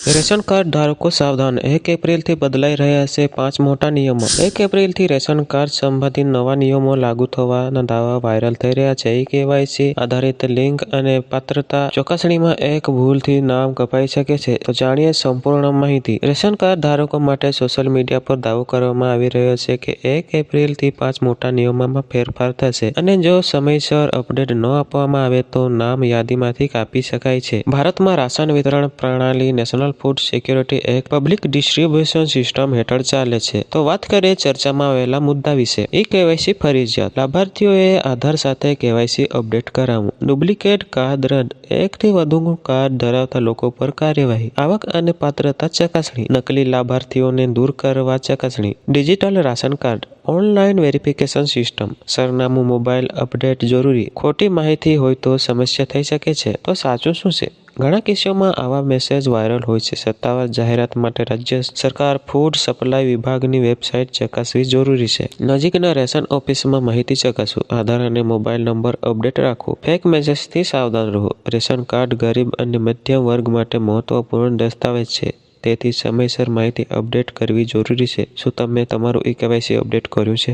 Ration card ધારકો સાવધાન, 1 એપ્રિલથી બદલાઈ રહ્યા છે 5 મોટા નિયમો. 1 એપ્રિલથી રેશન કાર્ડ સંબંધિત નવા નિયમો લાગુ થવાના દાવા વાયરલ થઈ રહ્યા છે. KYC આધારિત લિંક અને પાત્રતા ચકાસણીમાં એક ભૂલથી નામ કપાઈ શકે છે. તો જાણીએ સંપૂર્ણ માહિતી. રેશન કાર્ડ ધારકો માટે સોશિયલ મીડિયા પર દાવો કરવામાં આવી રહ્યો છે કે 1 એપ્રિલથી 5 મોટા નિયમોમાં ફેરફાર થશે અને જો સમયસર અપડેટ ન આપવામાં આવે તો નામ યાદીમાંથી કાપી શકાય છે. ભારતમાં રાશન વિતરણ પ્રણાલી national food security act public distribution system હેઠળ ચાલે છે. તો વાત કરીએ ચર્ચામાં આવેલા મુદ્દા વિશે. KYC ફરજિયાત. લાભાર્થીઓએ આધાર સાથે KYC અપડેટ કરાવવું. ડુપ્લિકેટ કાર્ડ રદ. 1 થી વધુ કાર્ડ ધરાવતા લોકો પર કાર્યવાહી. આવક અને પાત્રતા ચકાસણી. નકલી લાભાર્થીઓને દૂર કરવા ચકાસણી. Digital ration card. Online verification system. સરનામું મોબાઈલ અપડેટ જરૂરી. ખોટી માહિતી હોય તો સમસ્યા થઈ શકે છે. તો સાચું શું છે? ઘણા કિસ્સામાં આવા મેસેજ વાયરલ હોય છે. સત્તાવાર જાહેરાત માટે રાજ્ય સરકાર ફૂડ સપ્લાય વિભાગની વેબસાઇટ ચકાસવી જરૂરી છે. નજીકના રેશન ઓફિસમાં માહિતી ચકાસવું. આધાર અને મોબાઈલ નંબર અપડેટ રાખવો. ફેક મેસેજથી સાવધાન રહો. રેશન કાર્ડ ગરીબ અને મધ્યમ વર્ગ માટે મહત્વપૂર્ણ દસ્તાવેજ છે. તેથી સમયસર માહિતી અપડેટ કરવી જરૂરી છે. શું તમે તમારું KYC અપડેટ કર્યું છે?